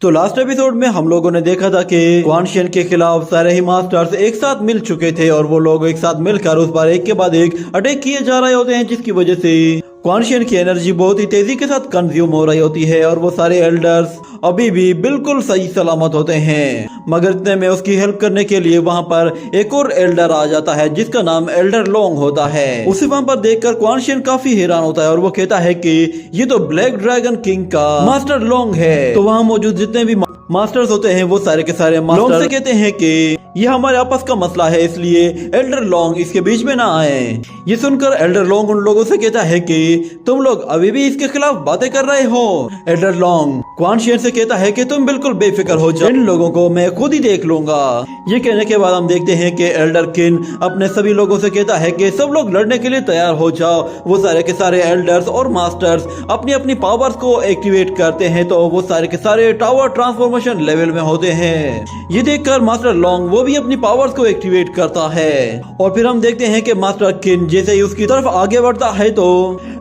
तो last episode में हम लोगों ने देखा था कि क्वान शियन के खिलाफ सारे ही मास्टर्स एक साथ मिल चुके थे और वो लोग एक साथ मिलकर उस पर एक के बाद एक अटैक किए जा रहे होते हैं, जिसकी वजह से क्वान शियन की एनर्जी बहुत ही तेजी के साथ कंज्यूम हो रही होती है और वो सारे एल्डर्स अभी भी बिल्कुल सही सलामत होते हैं। मगर इतने में उसकी हेल्प करने के लिए वहाँ पर एक और एल्डर आ जाता है जिसका नाम एल्डर लोंग होता है। उसे वहाँ पर देखकर क्वान शियन काफी हैरान होता है और वो कहता है कि ये तो ब्लैक ड्रैगन किंग का मास्टर लोंग है। तो वहाँ मौजूद जितने भी मास्टर्स होते हैं वो सारे के सारे मास्टर से कहते हैं कि ये हमारे आपस का मसला है, इसलिए एल्डर लोंग इसके बीच में ना आए। ये सुनकर एल्डर लोंग उन लोगों से कहता है कि तुम लोग अभी भी इसके खिलाफ बातें कर रहे हो। एल्डर लोंग क्वान शियन से कहता है कि तुम बिल्कुल बेफिक्र हो जाओ, इन लोगों को मैं खुद ही देख लूंगा। ये कहने के बाद हम देखते हैं कि एल्डर किन अपने सभी लोगों से कहता है कि सब लोग लड़ने के लिए तैयार हो जाओ। वो सारे के सारे एल्डर्स और मास्टर्स अपनी अपनी पावर्स को एक्टिवेट करते हैं, तो वो सारे के सारे टावर ट्रांसफॉर्मेशन लेवल में होते हैं। ये देखकर मास्टर लोंग वो भी अपनी पावर्स को एक्टिवेट करता है और फिर हम देखते हैं कि मास्टर किन जैसे ही उसकी तरफ आगे बढ़ता है तो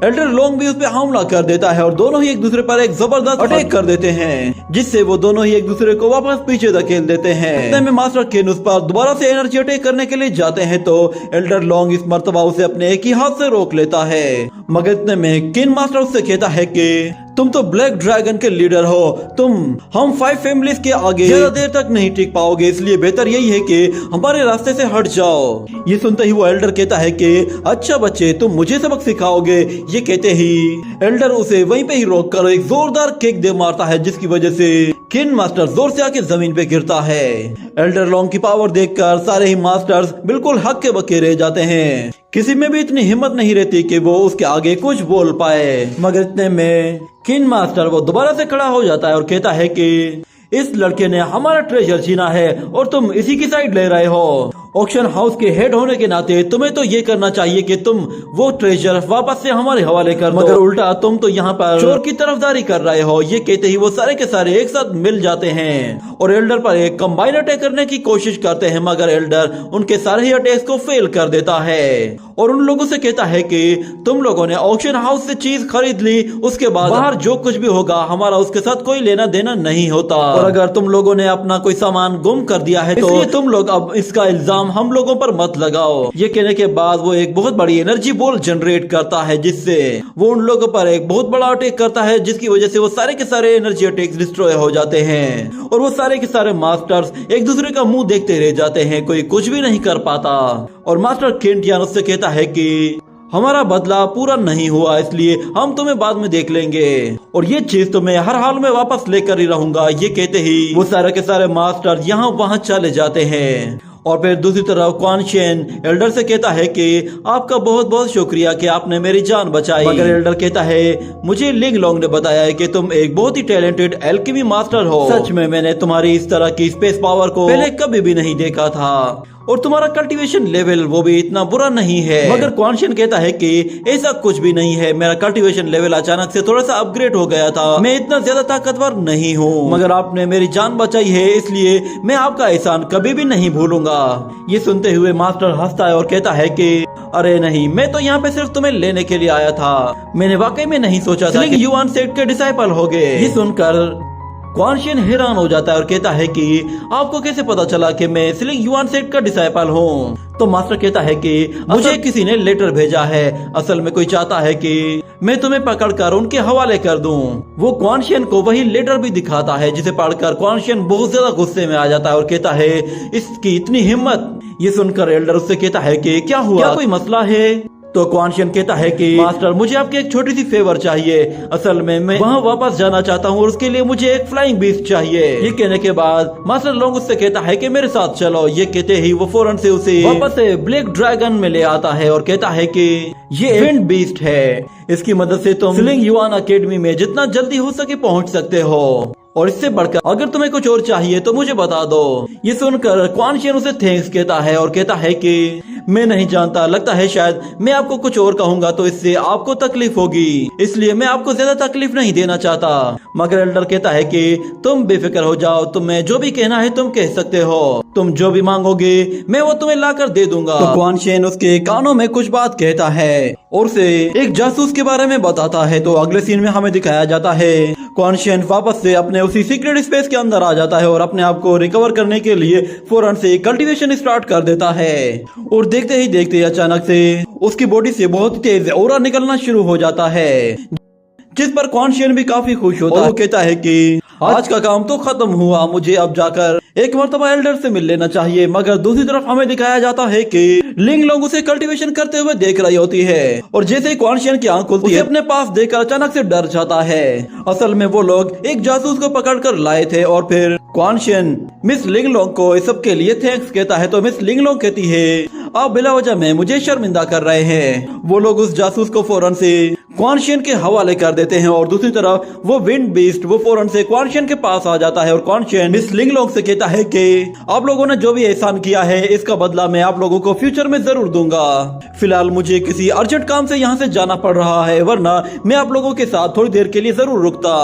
एल्डर लोंग भी उस पर हमला कर देता है और दोनों ही एक दूसरे पर एक जबरदस्त अटैक कर देते हैं, जिससे वो दोनों ही एक दूसरे को वापस पीछे धकेल देते हैं। इतने में मास्टर किन उस पर दोबारा से एनर्जी अटैक करने के लिए जाते हैं तो एल्डर लोंग इस मर्तबा उसे अपने एक ही हाथ से रोक लेता है। मगर इतने में किन मास्टर उससे कहता है कि तुम तो ब्लैक ड्रैगन के लीडर हो, तुम हम 5 फैमिलीज के आगे ज्यादा देर तक नहीं टिक पाओगे, इसलिए बेहतर यही है कि हमारे रास्ते से हट जाओ। ये सुनते ही वो एल्डर कहता है कि अच्छा बच्चे तुम मुझे सबक सिखाओगे। ये कहते ही एल्डर उसे वहीं पे ही रोक कर एक जोरदार किक दे मारता है, जिसकी वजह से किन मास्टर जोर से आके जमीन पे गिरता है। एल्डर लोंग की पावर देखकर सारे ही मास्टर्स बिल्कुल हक्के बक्के रह जाते हैं। किसी में भी इतनी हिम्मत नहीं रहती कि वो उसके आगे कुछ बोल पाए। मगर इतने में किन मास्टर वो दोबारा से खड़ा हो जाता है और कहता है कि इस लड़के ने हमारा ट्रेजर छीना है और तुम इसी की साइड ले रहे हो। ऑक्शन हाउस के हेड होने के नाते तुम्हें तो ये करना चाहिए कि तुम वो ट्रेजर वापस से हमारे हवाले कर दो, मगर उल्टा तुम तो यहाँ पर चोर की तरफदारी कर रहे हो। ये कहते ही वो सारे के सारे एक साथ मिल जाते हैं और एल्डर पर एक कंबाइन अटैक करने की कोशिश करते हैं, मगर एल्डर उनके सारे ही अटैक्स को फेल कर देता है और उन लोगों से कहता है कि तुम लोगों ने ऑक्शन हाउस से चीज खरीद ली, उसके बाद बाहर जो कुछ भी होगा हमारा उसके साथ कोई लेना देना नहीं होता, और अगर तुम लोगों ने अपना कोई सामान गुम कर दिया है तो तुम लोग अब इसका इल्जाम हम लोगों पर मत लगाओ। ये कहने के बाद वो एक बहुत बड़ी एनर्जी बॉल जनरेट करता है, जिससे वो उन लोगों पर एक बहुत बड़ा अटैक करता है, जिसकी वजह से वो सारे के सारे एनर्जी अटैक्स डिस्ट्रॉय हो जाते हैं और वो सारे के सारे मास्टर्स एक दूसरे का मुंह देखते रह जाते हैं, कोई कुछ भी नहीं कर पाता। और मास्टर केंटियन उससे कहता है कि हमारा बदला पूरा नहीं हुआ, इसलिए हम तुम्हें बाद में देख लेंगे और ये चीज तो मैं हर हाल में वापस लेकर ही रहूंगा। ये कहते ही वो सारे के सारे मास्टर यहाँ वहाँ चले जाते हैं और फिर दूसरी तरफ क्वान शियन एल्डर से कहता है कि आपका बहुत बहुत शुक्रिया कि आपने मेरी जान बचाई। मगर एल्डर कहता है मुझे लिंग लोंग ने बताया है कि तुम एक बहुत ही टैलेंटेड एल्केमी मास्टर हो। सच में मैंने तुम्हारी इस तरह की स्पेस पावर को पहले कभी भी नहीं देखा था और तुम्हारा कल्टीवेशन लेवल वो भी इतना बुरा नहीं है। मगर क्वान शियन कहता है कि ऐसा कुछ भी नहीं है, मेरा कल्टीवेशन लेवल अचानक से थोड़ा सा अपग्रेड हो गया था, मैं इतना ज्यादा ताकतवर नहीं हूँ, मगर आपने मेरी जान बचाई है इसलिए मैं आपका एहसान कभी भी नहीं भूलूंगा। ये सुनते हुए मास्टर हंसता है और कहता है कि अरे नहीं, मैं तो यहाँ पे सिर्फ तुम्हें लेने के लिए आया था, मैंने वाकई में नहीं सोचा था कि युवान सेठ के डिसाइपल होगे। ये सुनकर क्वान शियन हैरान हो जाता है और कहता है कि आपको कैसे पता चला कि मैं स्लिंग युआन सेठ का डिसाइपल हूँ। तो मास्टर कहता है कि मुझे किसी ने लेटर भेजा है, असल में कोई चाहता है कि मैं तुम्हें पकड़कर उनके हवाले कर दूं। वो क्वान शियन को वही लेटर भी दिखाता है, जिसे पढ़कर क्वान शियन बहुत ज्यादा गुस्से में आ जाता है और कहता है इसकी इतनी हिम्मत। ये सुनकर एल्डर उससे कहता है कि क्या हुआ, क्या कोई मसला है? तो क्वान शियन कहता है कि मास्टर मुझे आपकी एक छोटी सी फेवर चाहिए, असल में मैं वहाँ वापस जाना चाहता हूँ और उसके लिए मुझे एक फ्लाइंग बीस्ट चाहिए। ये कहने के बाद मास्टर लोंग उससे कहता है कि मेरे साथ चलो। ये कहते ही वो फौरन से उसे वापस से ब्लैक ड्रैगन में ले आता है और कहता है कि ये विंड बीस्ट है, इसकी मदद से तुम स्लिंग युआन अकेडमी में जितना जल्दी हो सके पहुँच सकते हो और इससे बढ़कर अगर तुम्हें कुछ और चाहिए तो मुझे बता दो। ये सुनकर क्वान शियन उसे थैंक्स कहता है और कहता है कि मैं नहीं जानता, लगता है शायद मैं आपको कुछ और कहूंगा तो इससे आपको तकलीफ होगी, इसलिए मैं आपको ज्यादा तकलीफ नहीं देना चाहता। मगर एल्डर कहता है कि तुम बेफिक्र हो जाओ, तुम्हें जो भी कहना है तुम कह सकते हो, तुम जो भी मांगोगे मैं वो तुम्हें लाकर दे दूंगा। तो क्वान शियन उसके कानों में कुछ बात कहता है और उसे एक जासूस के बारे में बताता है। तो अगले सीन में हमें दिखाया जाता है क्वानशियन वापस से अपने उसी सीक्रेट स्पेस के अंदर आ जाता है और अपने आप को रिकवर करने के लिए फौरन से कल्टीवेशन स्टार्ट कर देता है और देखते ही देखते अचानक से उसकी बॉडी से बहुत तेज ऑरा निकलना शुरू हो जाता है, जिस पर क्वानशियन भी काफी खुश होता है। वो कहता है कि आज का काम तो खत्म हुआ, मुझे अब जाकर एक मर्तबा एल्डर से मिल लेना चाहिए। मगर दूसरी तरफ हमें दिखाया जाता है कि लिंग लोंग उसे कल्टीवेशन करते हुए देख रही होती है और जैसे ही क्वानशियन की आंख खुलती है अपने पास देखकर अचानक से डर जाता है। असल में वो लोग एक जासूस को पकड़कर लाए थे और फिर क्वानशियन मिस लिंग लोंग को इस सब के लिए थैंक्स कहता है तो मिस लिंग लोंग कहती है आप बिला वजह में मुझे शर्मिंदा कर रहे हैं। वो लोग उस जासूस को फौरन से क्वानशियन के हवाले कर देते हैं और दूसरी तरफ वो विंड बीस्ट वो फौरन से क्वानशियन के पास आ जाता है और क्वानशियन मिस लिंग लोंग से कहता है कि आप लोगों ने जो भी एहसान किया है इसका बदला मैं आप लोगों को फ्यूचर में जरूर दूंगा। फिलहाल मुझे किसी अर्जेंट काम से यहाँ से जाना पड़ रहा है, वरना मैं आप लोगों के साथ थोड़ी देर के लिए जरूर रुकता।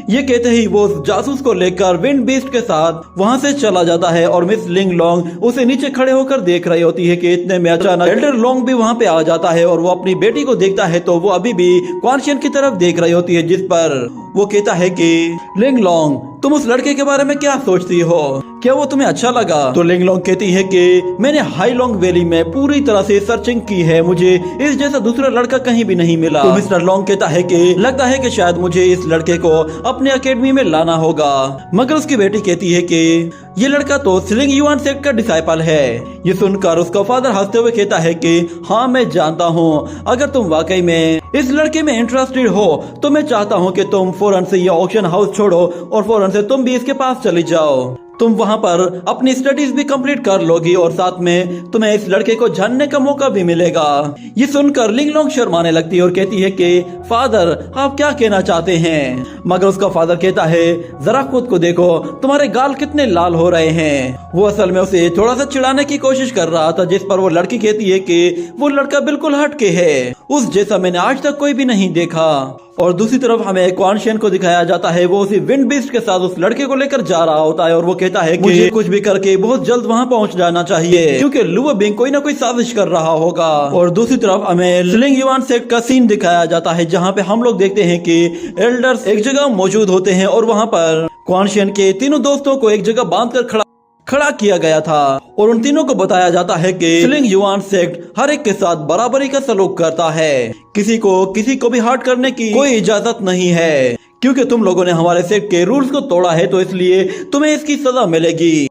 ये कहते ही वो जासूस को लेकर विंड बीस्ट के साथ वहाँ से चला जाता है और मिस लिंग लोंग उसे नीचे खड़े होकर देख रही होती है कि इतने में अचानक एल्डर लोंग भी वहाँ पे आ जाता है और वो अपनी बेटी को देखता है तो वो अभी भी क्वानशियन की तरफ देख रही होती है, जिस पर वो कहता है कि लिंग लोंग तुम उस लड़के के बारे में क्या सोचती हो, क्या वो तुम्हें अच्छा लगा? तो लिंग लोंग कहती है कि मैंने हाई लोंग वैली में पूरी तरह से सर्चिंग की है, मुझे इस जैसा दूसरा लड़का कहीं भी नहीं मिला। तो मिस्टर लोंग कहता है कि लगता है कि शायद मुझे इस लड़के को अपने अकेडमी में लाना होगा। मगर उसकी बेटी कहती है कि ये लड़का तो स्लिंग युआन सेक्ट का डिसाइपल है। ये सुनकर उसका फादर हंसते हुए कहता है कि हाँ मैं जानता हूँ, अगर तुम वाकई में इस लड़के में इंटरेस्टेड हो तो मैं चाहता हूँ कि तुम फौरन से ये ऑक्शन हाउस छोड़ो और फौरन से तुम भी इसके पास चली जाओ। तुम वहाँ पर अपनी स्टडीज भी कंप्लीट कर लोगी और साथ में तुम्हें इस लड़के को जानने का मौका भी मिलेगा। ये सुनकर लिंग लोंग शर्माने लगती है और कहती है कि फादर आप क्या कहना चाहते हैं? मगर उसका फादर कहता है जरा खुद को देखो, तुम्हारे गाल कितने लाल हो रहे हैं। वो असल में उसे थोड़ा सा चिढ़ाने की कोशिश कर रहा था, जिस पर वो लड़की कहती है कि वो लड़का बिल्कुल हटके है, उस जैसा मैंने आज तक कोई भी नहीं देखा। और दूसरी तरफ हमें क्वानशियन को दिखाया जाता है, वो उसी विंड बीस्ट के साथ उस लड़के को लेकर जा रहा होता है और वो कहता है कि मुझे कुछ भी करके बहुत जल्द वहाँ पहुँच जाना चाहिए क्योंकि लुओ बिंग कोई ना कोई साजिश कर रहा होगा। और दूसरी तरफ हमें स्लिंग युआन सेक्ट का सीन दिखाया जाता है, जहाँ पे हम लोग देखते हैं कि एल्डर्स एक जगह मौजूद होते हैं और वहाँ पर क्वानशियन के तीनों दोस्तों को एक जगह बांधकर खड़ा किया गया था और उन तीनों को बताया जाता है कि स्लिंग युआन सेक्ट हर एक के साथ बराबरी का सलूक करता है, किसी को भी हर्ट करने की कोई इजाजत नहीं है। क्योंकि तुम लोगों ने हमारे सेक्ट के रूल्स को तोड़ा है तो इसलिए तुम्हें इसकी सजा मिलेगी।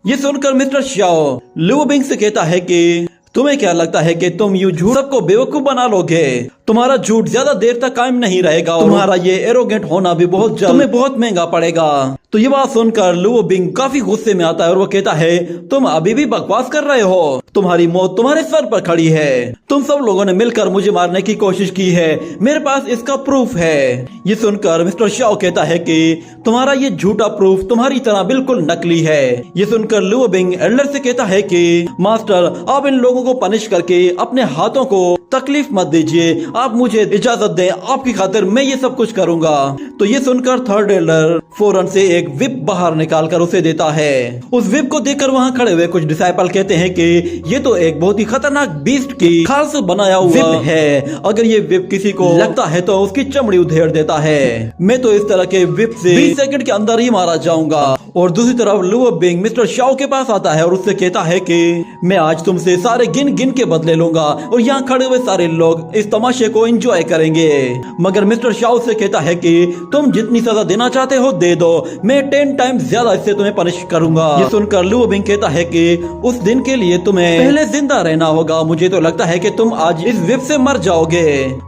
ये सुनकर मिस्टर शाओ लुओ बिंग से कहता है कि तुम्हें क्या लगता है कि तुम यूं झूठ सबको बेवकूफ बना लोगे? तुम्हारा झूठ ज्यादा देर तक कायम नहीं रहेगा और तुम्हारा ये एरोगेंट होना भी बहुत जल्द तुम्हें बहुत महंगा पड़ेगा। तो ये बात सुनकर लुओ बिंग काफी गुस्से में आता है और वो कहता है तुम अभी भी बकवास कर रहे हो, तुम्हारी मौत तुम्हारे सर पर खड़ी है, तुम सब लोगों ने मिलकर मुझे मारने की कोशिश की है, मेरे पास इसका प्रूफ है। ये सुनकर मिस्टर शाओ कहता है कि तुम्हारा ये झूठा प्रूफ तुम्हारी तरह बिल्कुल नकली है। ये सुनकर लुओ बिंग एल्डर से कहता है कि मास्टर आप इन लोगों को पनिश करके अपने हाथों को तकलीफ मत दीजिए, आप मुझे इजाजत दें, आपकी खातिर मैं ये सब कुछ करूंगा। तो ये सुनकर थर्ड एल्डर फौरन से एक विप बाहर निकालकर उसे देता है। उस विप को देखकर वहाँ खड़े हुए कुछ डिसाइपल कहते हैं कि ये तो एक बहुत ही खतरनाक बीस्ट की खाल से बनाया हुआ विप है, अगर ये विप किसी को लगता है तो उसकी चमड़ी उधेड़ देता है। मैं तो इस तरह के विप से 20 सेकंड के अंदर ही मारा जाऊंगा। और दूसरी तरफ लुओ बिंग मिस्टर शाओ के पास आता है और उससे कहता है कि मैं आज तुमसे सारे गिन गिन के बदले लूंगा और यहाँ खड़े हुए सारे लोग इस तमाशे को एंजॉय करेंगे। मगर मिस्टर शाओ से कहता है कि तुम जितनी सजा देना चाहते हो दे दो, मैं 10 टाइम्स ज्यादा इससे तुम्हें पनिश करूंगा। ये सुनकर लुओ बिंग कहता है कि उस दिन के लिए तुम्हें पहले जिंदा रहना होगा, मुझे तो लगता है कि तुम आज इस विप से मर जाओगे।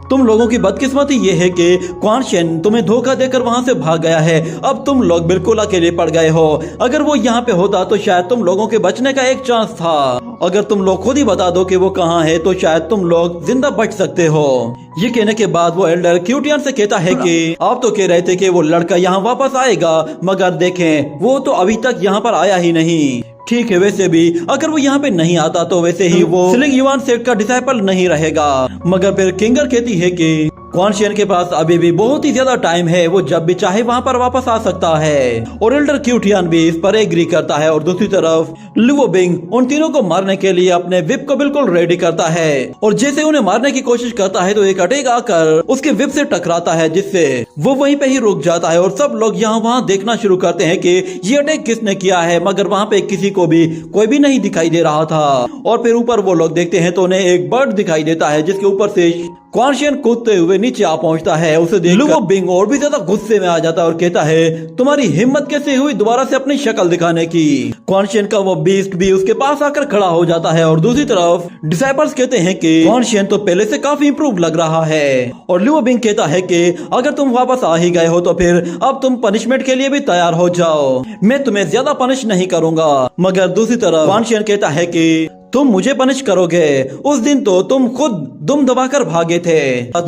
तुम लोगों की बदकिस्मती ये है कि क्वानशियन तुम्हें धोखा देकर वहाँ से भाग गया है, अब तुम लोग बिल्कुल अकेले पड़ गए हो। अगर वो यहाँ पे होता तो शायद तुम लोगों के बचने का एक चांस था, अगर तुम लोग खुद ही बता दो कि वो कहाँ है तो शायद तुम लोग जिंदा बच सकते हो। ये कहने के बाद वो एल्डर क्यूटियन से कहता है कि आप तो कह रहे थे कि वो लड़का यहाँ वापस आएगा, मगर देखें वो तो अभी तक यहाँ पर आया ही नहीं। ठीक है, वैसे भी अगर वो यहाँ पे नहीं आता तो वैसे ही वो स्लिंग युआन सेक्ट का डिसाइपल नहीं रहेगा। मगर फिर किंगर कहती है कि क्वान शियन के पास अभी भी बहुत ही ज्यादा टाइम है, वो जब भी चाहे वहाँ पर वापस आ सकता है। और एल्डर क्यू टियान भी इस पर एग्री करता है। और दूसरी तरफ लुओ बिंग उन तीनों को मारने के लिए अपने विप को बिल्कुल रेडी करता है। और जैसे उन्हें मारने की कोशिश करता है तो एक अटैक आकर उसके विप से टकराता है, जिससे वो वहीं पे ही रुक जाता है। और सब लोग यहाँ वहाँ देखना शुरू करते हैं कि ये अटैक किसने किया है, मगर वहाँ पे किसी को भी कोई भी नहीं दिखाई दे रहा था। और फिर ऊपर वो लोग देखते हैं तो उन्हें एक बर्ड दिखाई देता है, जिसके ऊपर से क्वान शियन कूदते हुए नीचे आ पहुंचता है। उसे देख लुओ बिंग और भी ज्यादा गुस्से में आ जाता है और कहता है, तुम्हारी हिम्मत कैसे हुई दोबारा से अपनी शक्ल दिखाने की। क्वान शियन का वो बीस्ट भी उसके पास आकर खड़ा हो जाता है। और दूसरी तरफ डिसाइपल्स कहते हैं कि क्वान शियन तो पहले से काफी इंप्रूव लग रहा है। और लुओ बिंग कहता है कि अगर तुम वापस आ ही गए हो तो फिर अब तुम पनिशमेंट के लिए भी तैयार हो जाओ, मैं तुम्हें ज्यादा पनिश नहीं करूंगा। मगर दूसरी तरफ क्वान शियन कहता है कि तुम मुझे पनिश करोगे, उस दिन तो तुम खुद दुम दबाकर भागे थे।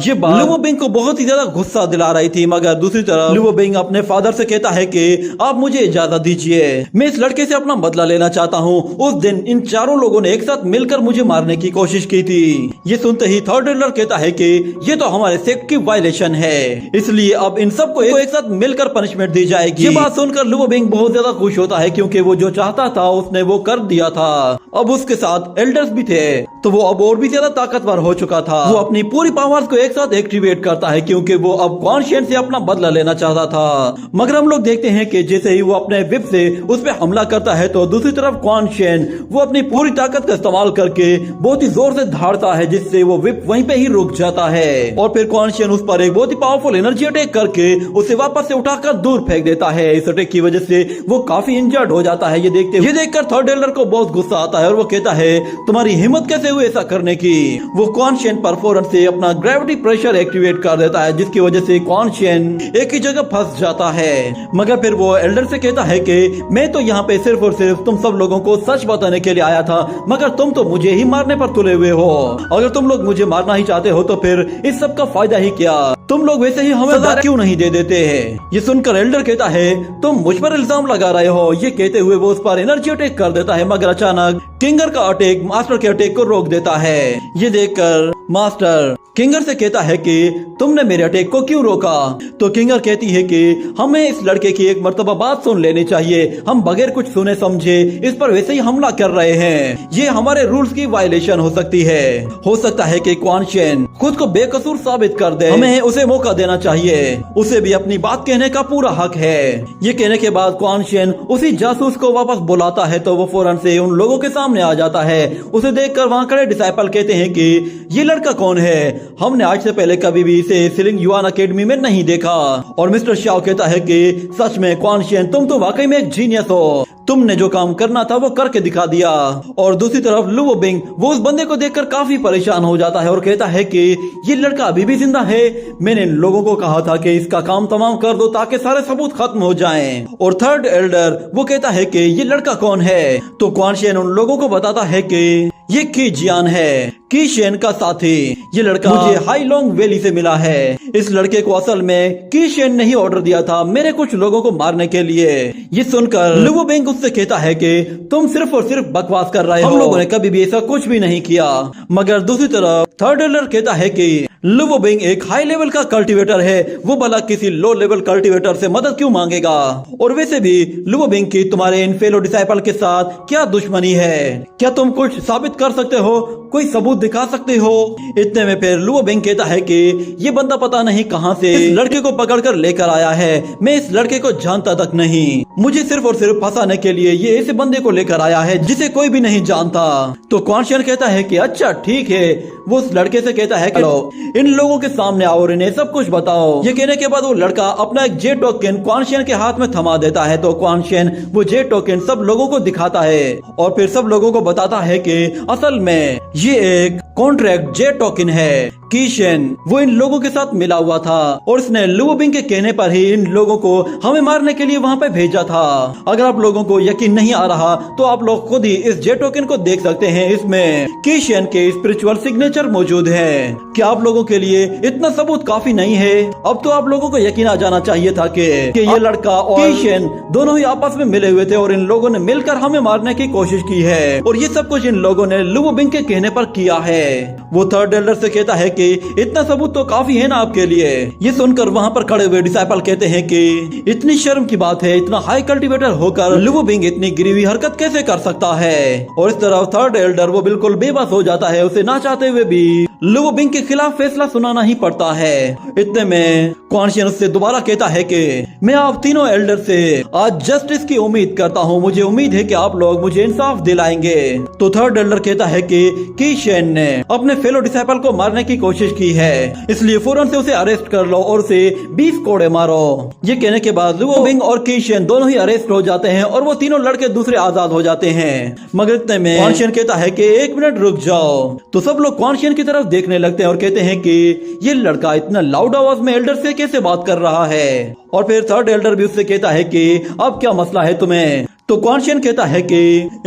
ये बात लुओ बिंग को बहुत ही ज्यादा गुस्सा दिला रही थी। मगर दूसरी तरफ लुओ बिंग अपने फादर से कहता है कि आप मुझे इजाजत दीजिए, मैं इस लड़के से अपना बदला लेना चाहता हूँ। उस दिन इन चारों लोगों ने एक साथ मिलकर मुझे मारने की कोशिश की थी। ये सुनते ही थर्ड एल्डर कहता है कि ये तो हमारे सेक्ट की वायलेशन है, इसलिए अब इन सबको एक साथ मिलकर पनिशमेंट दी जाएगी। ये बात सुनकर लुओ बिंग बहुत ज्यादा खुश होता है, क्योंकि वो जो चाहता था उसने वो कर दिया था। अब उसके साथ एल्डर्स भी थे तो वो अब और भी ज्यादा ताकतवर हो चुका था। वो अपनी पूरी पावर्स को एक साथ एक्टिवेट करता है, क्योंकि वो अब क्वान शियन से अपना बदला लेना चाहता था। मगर हम लोग देखते हैं कि जैसे ही वो अपने विप से उस पर हमला करता है तो दूसरी तरफ क्वान शियन वो अपनी पूरी ताकत का इस्तेमाल करके बहुत ही जोर से धाड़ता है, जिससे वो विप वहीं पे ही रुक जाता है। और फिर क्वान शियन उस पर एक बहुत ही पावरफुल एनर्जी अटैक करके उसे वापस से उठाकर दूर फेंक देता है। इस अटैक की वजह से वो काफी इंजर्ड हो जाता है। ये देखकर थर्ड एल्डर को बहुत गुस्सा आता है और वो कहता है, तुम्हारी हिम्मत कैसे हुई ऐसा करने की। वो क्वान शियन परफॉर्मेंस से अपना ग्रेविटी प्रेशर एक्टिवेट कर देता है, जिसकी वजह से क्वान शियन एक ही जगह फंस जाता है। मगर फिर वो एल्डर से कहता है कि मैं तो यहाँ पे सिर्फ और सिर्फ तुम सब लोगों को सच बताने के लिए आया था, मगर तुम तो मुझे ही मारने पर तुले हुए हो। अगर तुम लोग मुझे मारना ही चाहते हो तो फिर इस सब का फायदा ही क्या, तुम लोग वैसे ही हमें सजा क्यों नहीं दे देते हैं। ये सुनकर एल्डर कहता है, तुम मुझ पर इल्जाम लगा रहे हो। ये कहते हुए वो उस पर एनर्जी अटैक कर देता है, मगर अचानक किंगर का अटैक मास्टर के अटैक को रोक देता है। ये देखकर मास्टर किंगर से कहता है कि तुमने मेरे अटैक को क्यों रोका। तो किंगर कहती है कि हमें इस लड़के की एक मर्तबा बात सुन लेनी चाहिए, हम बगैर कुछ सुने समझे इस पर वैसे ही हमला कर रहे हैं, ये हमारे रूल्स की वायलेशन हो सकती है। हो सकता है कि क्वान शियन खुद को बेकसूर साबित कर दे, हमें उसे मौका देना चाहिए, उसे भी अपनी बात कहने का पूरा हक है। ये कहने के बाद क्वान शियन उसी जासूस को वापस बुलाता है तो वो फौरन से उन लोगों के सामने आ जाता है। उसे देखकर वहाँ खड़े डिसाइपल कहते हैं कि ये लड़का कौन है, हमने आज से पहले कभी भी इसे सिलिंग युआन अकेडमी में नहीं देखा। और मिस्टर शाओ कहता है कि सच में क्वान शियन तुम तो वाकई में एक जीनियस हो, तुमने जो काम करना था वो करके दिखा दिया। और दूसरी तरफ लुओ बिंग वो उस बंदे को देखकर काफी परेशान हो जाता है और कहता है कि ये लड़का अभी भी जिंदा है, मैंने लोगों को कहा था कि इसका काम तमाम कर दो ताकि सारे सबूत खत्म हो जाएं। और थर्ड एल्डर वो कहता है कि ये लड़का कौन है। तो क्वान शियन उन लोगों को बताता है कि ये की जियान है, की शियन का साथी। ये लड़का मुझे हाई लॉन्ग वैली से मिला है। इस लड़के को असल में की शियन ने ही ऑर्डर दिया था मेरे कुछ लोगों को मारने के लिए। ये सुनकर लुओ बिंग उससे कहता है कि तुम सिर्फ और सिर्फ बकवास कर रहे हो, हम लोगों ने कभी भी ऐसा कुछ भी नहीं किया। मगर दूसरी तरफ थर्ड एल्डर कहता है कि लुओ बिंग एक हाई लेवल का कल्टीवेटर है, वो भला किसी लो लेवल कल्टीवेटर से मदद क्यों मांगेगा। और वैसे भी लुओ बिंग की तुम्हारे इन फेलो डिसाइपल के साथ क्या दुश्मनी है, क्या तुम कुछ साबित कर सकते हो, कोई सबूत दिखा सकते हो। इतने में फिर लुओ बिंग कहता है कि ये बंदा पता नहीं कहां से इस लड़के को पकड़कर लेकर आया है, मैं इस लड़के को जानता तक नहीं, मुझे सिर्फ और सिर्फ फंसाने के लिए ये ऐसे बंदे को लेकर आया है जिसे कोई भी नहीं जानता। तो क्वान शियन कहता है कि अच्छा ठीक है। वो उस लड़के से कहता है कि इन लोगों के सामने आओ और इन्हें सब कुछ बताओ। ये कहने के बाद वो लड़का अपना एक जे टोकन क्वान शियन के हाथ में थमा देता है। तो क्वान शियन वो जे टोकन सब लोगों को दिखाता है और फिर सब लोगों को बताता है कि असल में ये एक कॉन्ट्रैक्ट जे टोकन है। की शियन वो इन लोगों के साथ मिला हुआ था और उसने लुओ बिंग के कहने पर ही इन लोगों को हमें मारने के लिए वहाँ पे भेजा था। अगर आप लोगों को यकीन नहीं आ रहा तो आप लोग खुद ही इस जे टोकन को देख सकते हैं, इसमें की शियन के स्पिरिचुअल सिग्नेचर मौजूद है। क्या आप लोगों के लिए इतना सबूत काफी नहीं है? अब तो आप लोगों को यकीन आ जाना चाहिए था कि ये लड़का और की शियन दोनों ही आपस में मिले हुए थे और इन लोगों ने मिलकर हमें मारने की कोशिश की है और ये सब कुछ इन लोगों ने लुओ बिंग के कहने पर किया है। वो थर्ड एल्डर से कहता है कि इतना सबूत तो काफी है ना आपके लिए। ये सुनकर वहाँ पर खड़े हुए डिसाइपल कहते हैं कि इतनी शर्म की बात है, इतना हाई कल्टीवेटर होकर लुवो बिंग इतनी गिरी हुई हरकत कैसे कर सकता है। और इस तरफ थर्ड एल्डर वो बिल्कुल बेबस हो जाता है, उसे ना चाहते हुए भी लुवो बिंग के खिलाफ फैसला सुनाना ही पड़ता है। इतने में क्वान शियन उससे दोबारा कहता है कि मैं आप तीनों एल्डर से आज जस्टिस की उम्मीद करता हूँ, मुझे उम्मीद है कि आप लोग मुझे इंसाफ दिलाएंगे। तो थर्ड एल्डर कहता है कि शियन ने अपने फेलो डिसाइपल को मारने की कोशिश की है, इसलिए फौरन से उसे अरेस्ट कर लो और उसे 20 कोड़े मारो। ये कहने के बाद लुवो बिंग और की शियन दोनों ही अरेस्ट हो जाते हैं और वो तीनों लड़के दूसरे आजाद हो जाते हैं। मगर इतने में क्वान शियन कहता है कि 1 मिनट रुक जाओ। तो सब लोग क्वान शियन की तरफ देखने लगते हैं और कहते हैं कि ये लड़का इतना लाउड आवाज में एल्डर से कैसे बात कर रहा है। और फिर थर्ड एल्डर भी उससे कहता है कि अब क्या मसला है तुम्हें। तो क्वान शियन कहता है कि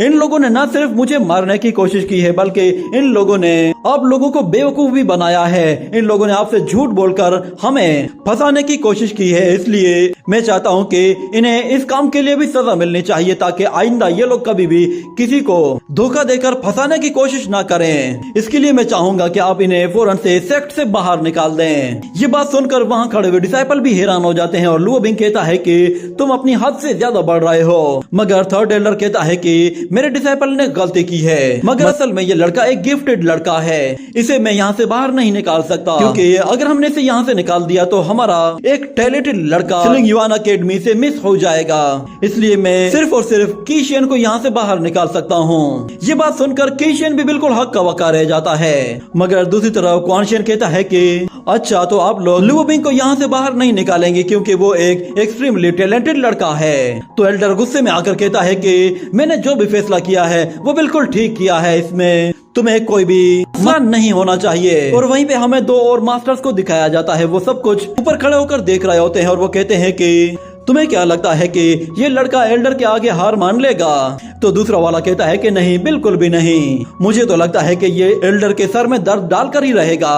इन लोगों ने न सिर्फ मुझे मारने की कोशिश की है, बल्कि इन लोगों ने आप लोगों को बेवकूफ भी बनाया है। इन लोगों ने आपसे झूठ बोलकर हमें फंसाने की कोशिश की है, इसलिए मैं चाहता हूं कि इन्हें इस काम के लिए भी सजा मिलनी चाहिए, ताकि आइंदा ये लोग कभी भी किसी को धोखा देकर फंसाने की कोशिश ना करें। इसके लिए मैं चाहूंगा कि आप इन्हें फौरन से सेक्ट से बाहर निकाल दें। ये बात सुनकर वहाँ खड़े हुए डिसाइपल भी हैरान हो जाते हैं और लुवो बिंग कहता है कि तुम अपनी हद से ज्यादा बढ़ रहे हो। मगर थर्ड एल्डर कहता है कि मेरे डिसाइपल ने गलती की है, मगर असल में ये लड़का एक गिफ्टेड लड़का है, इसे मैं यहाँ से बाहर नहीं निकाल सकता, क्योंकि अगर हमने इसे यहाँ से निकाल दिया तो हमारा एक टैलेंटेड लड़का स्लिंग युआन अकेडमी से मिस हो जाएगा। इसलिए मैं सिर्फ और सिर्फ की शियन को यहाँ से बाहर निकाल सकता हूँ। ये बात सुनकर की शियन भी बिल्कुल हक का वका रह जाता है। मगर दूसरी तरफ क्वान शियन कहता है कि अच्छा, तो आप लोग लुवो बिंग को यहाँ से बाहर नहीं निकालेंगे क्योंकि वो एक एक्सट्रीमली टैलेंटेड लड़का है। तो एल्डर गुस्से में आकर कहता है कि मैंने जो भी फैसला किया है वो बिल्कुल ठीक किया है, इसमें तुम्हें कोई भी मान नहीं होना चाहिए। और वहीं पे हमें 2 और मास्टर्स को दिखाया जाता है, वो सब कुछ ऊपर खड़े होकर देख रहे होते हैं और वो कहते हैं कि तुम्हें क्या लगता है कि ये लड़का एल्डर के आगे हार मान लेगा। तो दूसरा वाला कहता है कि नहीं, बिल्कुल भी नहीं, मुझे तो लगता है कि ये एल्डर के सर में दर्द डालकर ही रहेगा।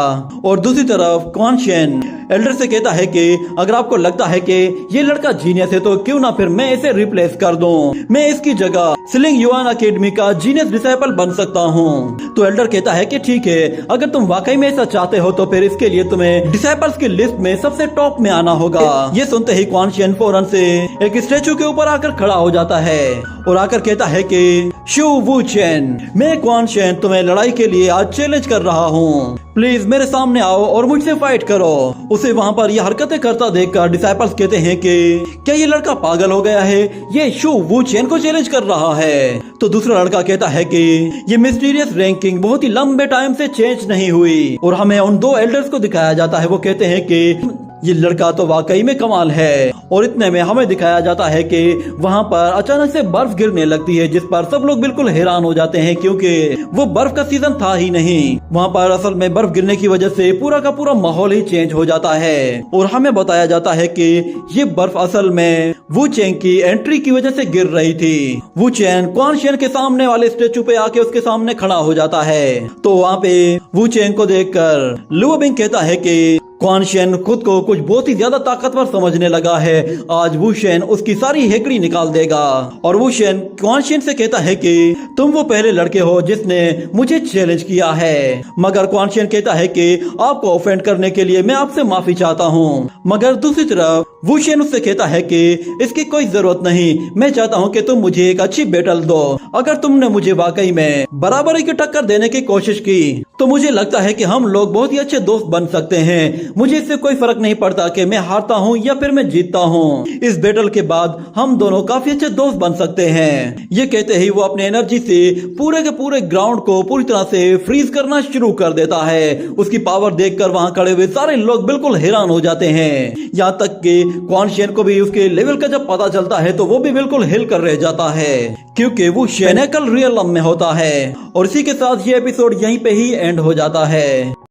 और दूसरी तरफ क्वान शियन एल्डर से कहता है कि अगर आपको लगता है कि ये लड़का जीनियस है तो क्यों ना फिर मैं इसे रिप्लेस कर दूं, मैं इसकी जगह स्लिंग युआन अकेडमी का जीनियस डिसाइपल बन सकता हूं। तो एल्डर कहता है कि ठीक है, अगर तुम वाकई में ऐसा चाहते हो तो फिर इसके लिए तुम्हें डिसाइपल्स की लिस्ट में सबसे टॉप में आना होगा। ये सुनते ही क्वान शियन फौरन से एक स्टैचू के ऊपर आकर खड़ा हो जाता है और आकर कहता है कि शू वू चेन, मैं क्वान शियन तुम्हें लड़ाई के लिए आज चैलेंज कर रहा हूँ, प्लीज मेरे सामने आओ और मुझसे फाइट करो। उसे वहाँ पर ये हरकतें करता देखकर डिसाइपल्स कहते हैं कि क्या ये लड़का पागल हो गया है, ये शू वू चेन को चैलेंज कर रहा है। तो दूसरा लड़का कहता है कि ये मिस्टीरियस रैंकिंग बहुत ही लंबे टाइम से चेंज नहीं हुई। और हमें उन 2 एल्डर्स को दिखाया जाता है, वो कहते हैं कि ये लड़का तो वाकई में कमाल है। और इतने में हमें दिखाया जाता है कि वहाँ पर अचानक से बर्फ गिरने लगती है, जिस पर सब लोग बिल्कुल हैरान हो जाते हैं क्योंकि वो बर्फ का सीजन था ही नहीं। वहाँ पर असल में बर्फ गिरने की वजह से पूरा का पूरा माहौल ही चेंज हो जाता है। और हमें बताया जाता है कि ये बर्फ असल में वू चेंग की एंट्री की वजह से गिर रही थी। वू चेंग क्वान शियन के सामने वाले स्टेचू पे आके उसके सामने खड़ा हो जाता है। तो वहाँ पे वू चेंग को देखकर लुवो बिंग कहता है कि क्वान शियन खुद को कुछ बहुत ही ज्यादा ताकतवर समझने लगा है, आज वू शियन उसकी सारी हेकड़ी निकाल देगा। और वू शियन क्वान शियन से कहता है कि तुम वो पहले लड़के हो जिसने मुझे चैलेंज किया है। मगर क्वान शियन कहता है कि आपको ऑफेंड करने के लिए मैं आपसे माफी चाहता हूँ। मगर दूसरी तरफ वू शियन उससे कहता है कि इसकी कोई जरूरत नहीं, मैं चाहता हूँ कि तुम मुझे एक अच्छी बैटल दो। अगर तुमने मुझे वाकई में बराबरी की टक्कर देने की कोशिश की तो मुझे लगता है कि हम लोग बहुत ही अच्छे दोस्त बन सकते हैं। मुझे इससे कोई फर्क नहीं पड़ता कि मैं हारता हूँ या फिर मैं जीतता हूँ। इस बैटल के बाद हम दोनों काफी अच्छे दोस्त बन सकते हैं। ये कहते ही वो अपने एनर्जी से पूरे के पूरे ग्राउंड को पूरी तरह से फ्रीज करना शुरू कर देता है। उसकी पावर देखकर वहाँ खड़े हुए सारे लोग बिल्कुल हैरान हो जाते हैं। यहाँ तक कि क्वान शियन को भी उसके लेवल का जब पता चलता है तो वो भी बिल्कुल हिल कर रह जाता है, क्योंकि वो पिनेकल रियलम में होता है। और इसी के साथ ये एपिसोड यहीं पे ही एंड हो जाता है।